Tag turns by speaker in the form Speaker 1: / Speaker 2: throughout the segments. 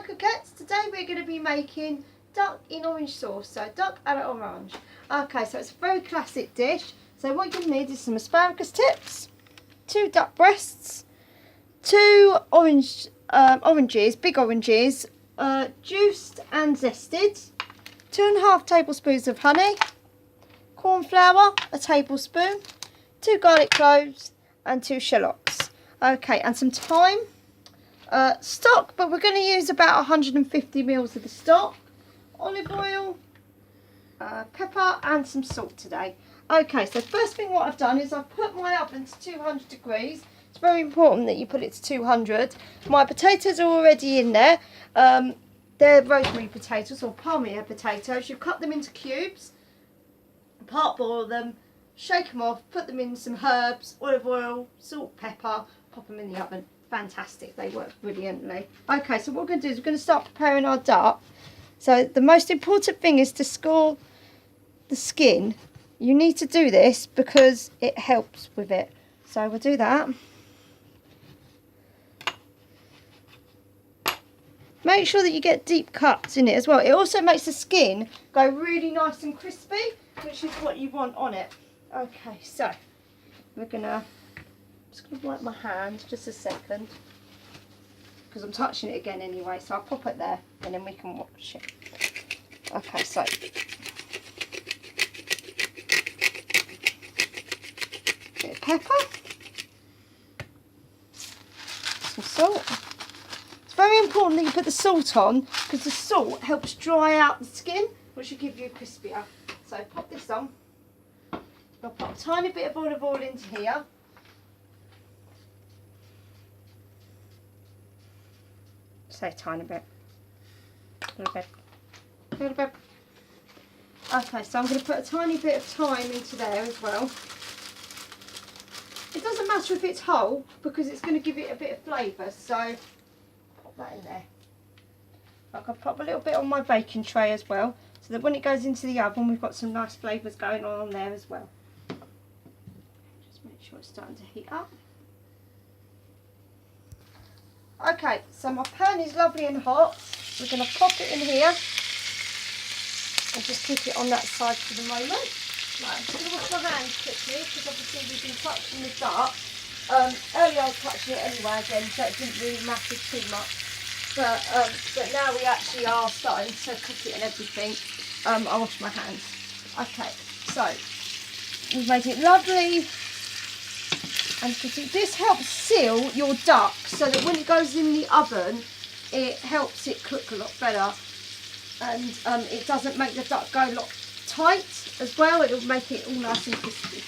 Speaker 1: coquettes. Today we're going to be making duck in orange sauce, so duck à la orange. Okay, so it's a very classic dish. So what you need is some asparagus tips, 2 duck breasts, 2 oranges, big oranges, juiced and zested, 2.5 tablespoons of honey, corn flour, a tablespoon, 2 garlic cloves and 2 shallots. Okay, and some thyme. Stock, but we're going to use about 150 ml of the stock, olive oil, pepper and some salt today. Okay, so first thing what I've done is I've put my oven to 200 degrees. It's very important that you put it to 200. My potatoes are already in there. They're rosemary potatoes or palmier potatoes. You cut them into cubes, part boil them, shake them off, put them in some herbs, olive oil, salt, pepper, pop them in the oven. Fantastic, they work brilliantly. Okay, so what we're going to do is we're going to start preparing our duck. So the most important thing is to score the skin. You need to do this because it helps with it. So we'll do that. Make sure that you get deep cuts in it as well. It also makes the skin go really nice and crispy, which is what you want on it. Okay, so we're gonna, just gonna wipe my hand just a second because I'm touching it again anyway. So I'll pop it there and then we can watch it. Okay, so bit of pepper, some salt. It's very important that you put the salt on because the salt helps dry out the skin, which will give you crispier. So pop this on. I'll put a tiny bit of olive oil into here. Say a tiny bit. A little bit. A little bit. Okay, so I'm going to put a tiny bit of thyme into there as well. It doesn't matter if it's whole because it's going to give it a bit of flavour, so pop that in there. I can pop a little bit on my baking tray as well, so that when it goes into the oven we've got some nice flavours going on there as well. Just make sure it's starting to heat up. Okay, so my pan is lovely and hot. We're going to pop it in here and just keep it on that side for the moment. Right, I'm just going to wash my hands quickly because obviously we've been touching the duck. Earlier I was touching it anyway again, so it didn't really matter too much. But now we actually are starting to cook it and everything. I wash my hands. Okay, so we've made it lovely. And this helps seal your duck so that when it goes in the oven, it helps it cook a lot better. And it doesn't make the duck go a lot tight as well. It'll make it all nice and crispy.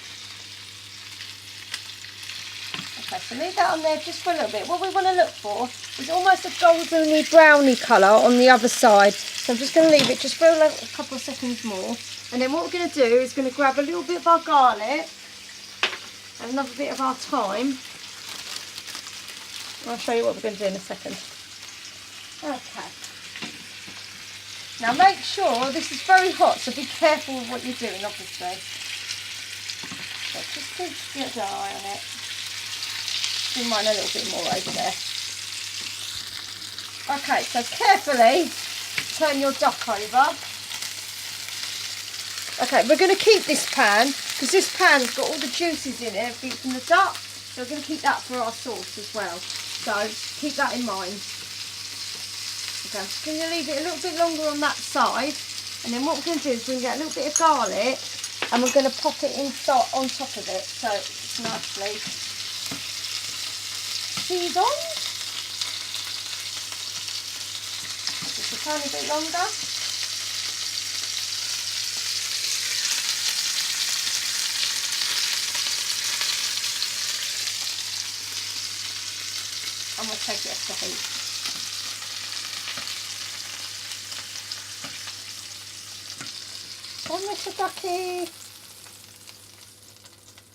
Speaker 1: Okay, so leave that on there just for a little bit. What we want to look for is almost a golden browny colour on the other side. So I'm just going to leave it just for a couple of seconds more. And then what we're going to do is going to grab a little bit of our garlic and another bit of our thyme. I'll show you what we're going to do in a second. Okay. Now make sure this is very hot, so be careful with what you're doing, obviously. So just keep your eye on it. Do mine a little bit more over there. Okay, so carefully turn your duck over. Okay, we're going to keep this pan because this pan's got all the juices in it, everything from the duck. So we're going to keep that for our sauce as well. So keep that in mind. Okay, I'm just going to leave it a little bit longer on that side. And then what we're going to do is we're going to get a little bit of garlic and we're going to pop it in on top of it. So it's nicely seasoned. Just a tiny bit longer. And we'll take it off the heat. One little ducky.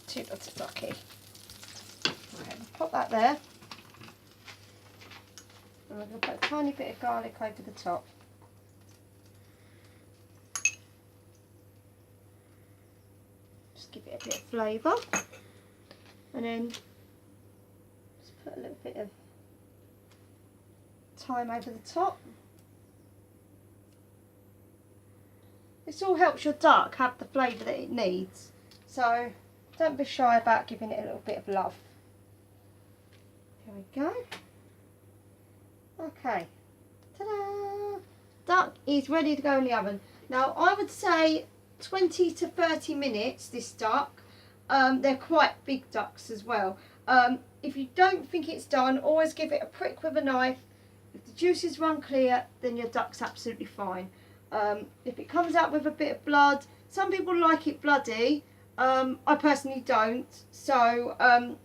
Speaker 1: 2 little ducky. Okay, we'll pop that there. And we're going to put a tiny bit of garlic over the top. Just give it a bit of flavour. And then just put a little bit of thyme over the top. This all helps your duck have the flavour that it needs. So don't be shy about giving it a little bit of love. Here we go. Okay. Ta-da! Duck is ready to go in the oven. Now I would say 20 to 30 minutes, this duck. They're quite big ducks as well. If you don't think it's done, always give it a prick with a knife. If the juices run clear, then your duck's absolutely fine. If it comes out with a bit of blood, some people like it bloody. I personally don't. So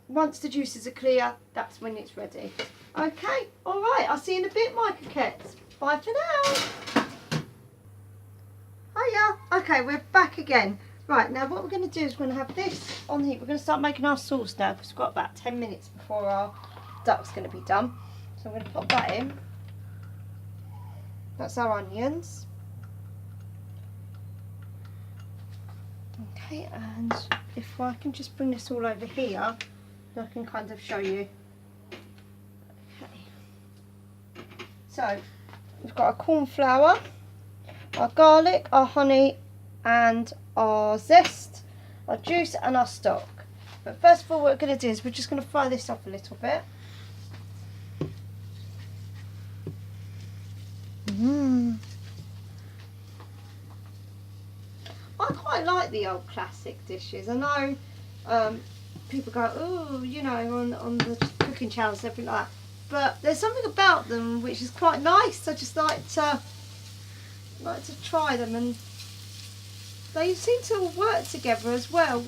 Speaker 1: once the juices are clear, that's when it's ready. Okay, all right. I'll see you in a bit, my coquettes. Bye for now. Hiya. Okay, we're back again. Right, now what we're going to do is we're going to have this on here. We're going to start making our sauce now because we've got about 10 minutes before our duck's going to be done. So I'm going to pop that in. That's our onions. Okay, and if I can just bring this all over here, then I can kind of show you. Okay. So, we've got our corn flour, our garlic, our honey, and our zest, our juice, and our stock. But first of all, what we're going to do is we're just going to fry this up a little bit. I quite like the old classic dishes. I know people go, oh, you know, on the cooking channels and everything like that. But there's something about them which is quite nice. I just like to try them, and they seem to all work together as well.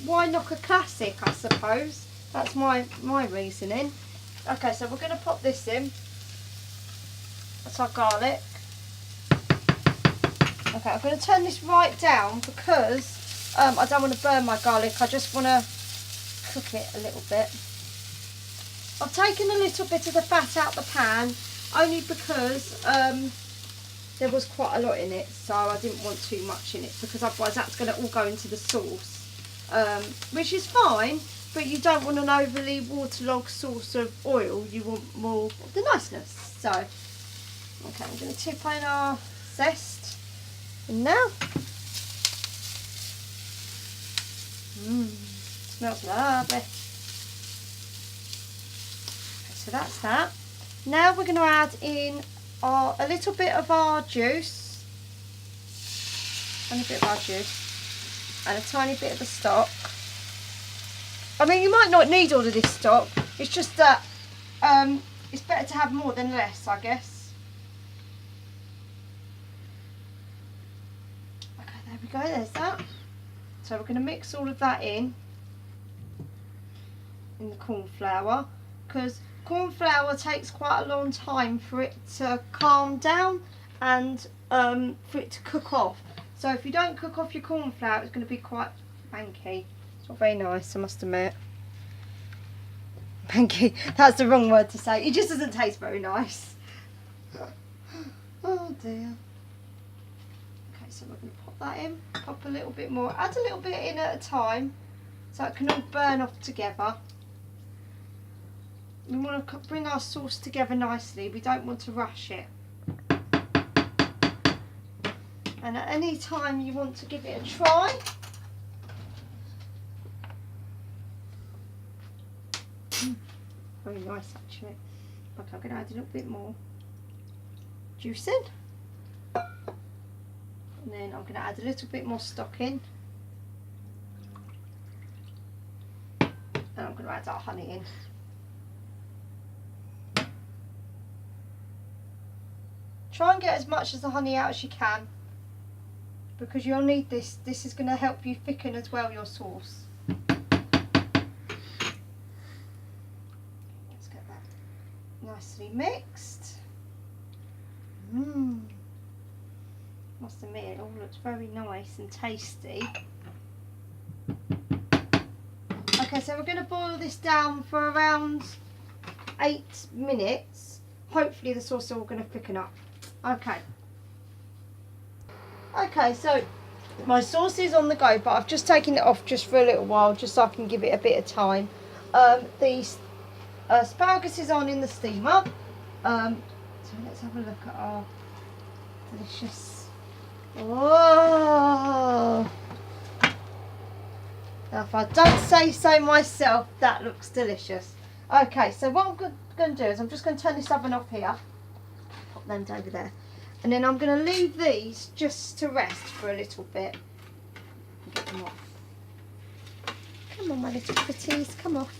Speaker 1: Why knock a classic, I suppose? That's my reasoning. Okay, so we're going to pop this in. That's our garlic. Okay, I'm going to turn this right down because I don't want to burn my garlic. I just want to cook it a little bit. I've taken a little bit of the fat out the pan only because there was quite a lot in it, so I didn't want too much in it because otherwise that's going to all go into the sauce, which is fine, but you don't want an overly waterlogged sauce of oil. You want more of the niceness. So, okay, I'm going to tip in our zest. And now, smells lovely. Okay, so that's that. Now we're going to add in a little bit of our juice, and a bit of our juice, and a tiny bit of the stock. I mean, you might not need all of this stock. It's just that it's better to have more than less, I guess. There we go, there's that. So we're going to mix all of that in the corn flour, because corn flour takes quite a long time for it to calm down and for it to cook off. So if you don't cook off your corn flour, it's going to be quite manky. It's not very nice, I must admit. Manky, that's the wrong word to say. It just doesn't taste very nice. Oh dear. Okay, so we're going to pop that in, pop a little bit more, add a little bit in at a time so it can all burn off together. We want to bring our sauce together nicely, we don't want to rush it. And at any time you want to give it a try, very nice actually. Okay, I'm going to add a little bit more juice in. And then I'm going to add a little bit more stock in. And I'm going to add our honey in. Try and get as much of the honey out as you can, because you'll need this. This is going to help you thicken as well your sauce. Let's get that nicely mixed. Must admit, it all looks very nice and tasty. Okay, so we're going to boil this down for around 8 minutes. Hopefully the sauce is all going to thicken up. Okay. Okay, so my sauce is on the go, but I've just taken it off just for a little while, just so I can give it a bit of time. The asparagus is on in the steamer. let's have a look at our delicious. Oh, now if I don't say so myself, that looks delicious. Okay, so what I'm going to do is I'm just going to turn this oven off here. Pop them over there. And then I'm going to leave these just to rest for a little bit. Get them off. Come on, my little pretties, come off.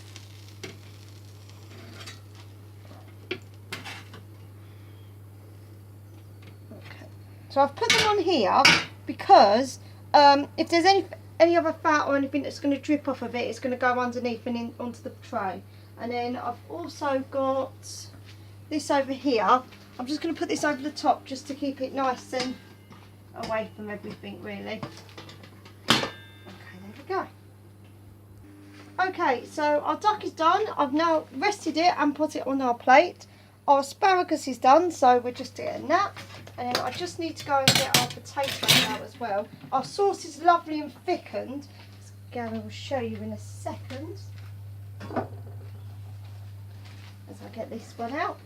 Speaker 1: Okay, so I've put them on here because if there's any other fat or anything that's going to drip off of it, it's going to go underneath and in, onto the tray. And then I've also got this over here. I'm just going to put this over the top just to keep it nice and away from everything, really. Okay, there we go. Okay, so our duck is done. I've now rested it and put it on our plate. Our asparagus is done, so we're just getting that. And then I just need to go and get our potatoes out as well. Our sauce is lovely and thickened. Gary will show you in a second. As I get this one out.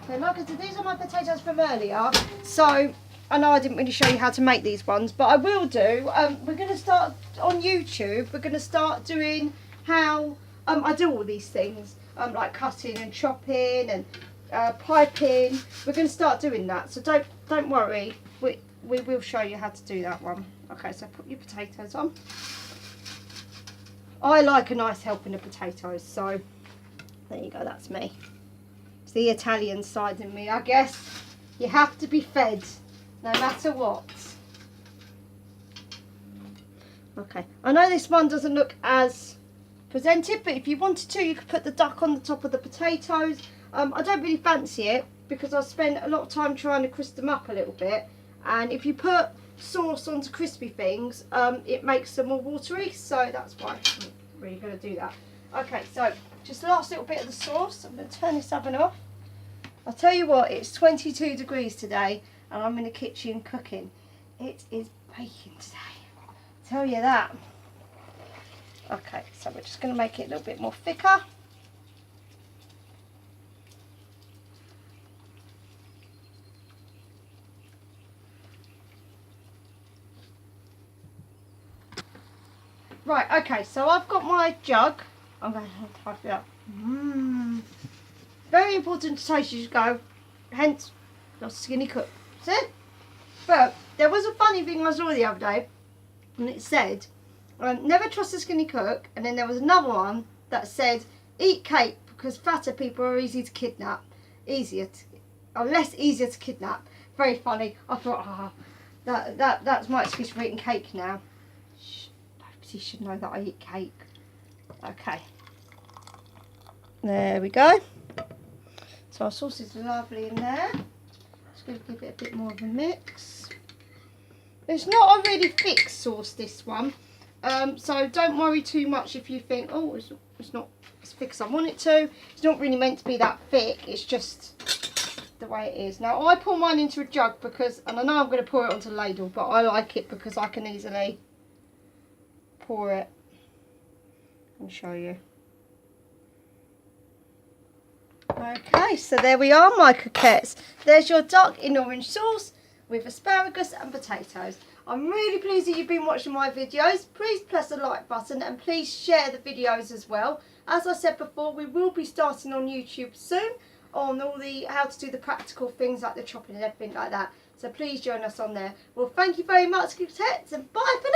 Speaker 1: So like I said, these are my potatoes from earlier. So I know I didn't really show you how to make these ones, but I will do. We're going to start on YouTube. We're going to start doing how I do all these things, like cutting and chopping and piping. We're going to start doing that, so don't worry. We will show you how to do that one. Okay, so put your potatoes on. I like a nice helping of potatoes, so there you go. That's me. It's the Italian side in me, I guess. You have to be fed, no matter what. Okay, I know this one doesn't look as presented, but if you wanted to, you could put the duck on the top of the potatoes. I don't really fancy it because I spent a lot of time trying to crisp them up a little bit, and if you put sauce onto crispy things, it makes them more watery, so that's why I'm really going to do that. Okay, so just the last little bit of the sauce. I'm going to turn this oven off. I'll tell you what, it's 22 degrees today and I'm in the kitchen cooking. It is baking today, I'll tell you that. Okay, so we're just going to make it a little bit more thicker. Right, okay, so I've got my jug. I'm going to type it up. Very important to taste as you go, hence not skinny cook. See? But there was a funny thing I saw the other day, and it said, never trust a skinny cook, and then there was another one that said, eat cake because fatter people are easy to kidnap. Less easier to kidnap. Very funny. I thought, that's my excuse for eating cake now. Nobody should know that I eat cake. Okay. There we go. So our sauce is lovely in there. Just going to give it a bit more of a mix. It's not a really thick sauce, this one. So don't worry too much if you think, oh, it's not as thick as I want it to. It's not really meant to be that thick. It's just the way it is. Now I pour mine into a jug because, and I know I'm going to pour it onto a ladle, but I like it because I can easily pour it and show you. Okay, so there we are, my coquettes. There's your duck in orange sauce with asparagus and potatoes. I'm really pleased that you've been watching my videos. Please press the like button and please share the videos as well. As I said before, we will be starting on YouTube soon on all the how to do the practical things like the chopping and everything like that. So please join us on there. Well, thank you very much, coquettes, and bye for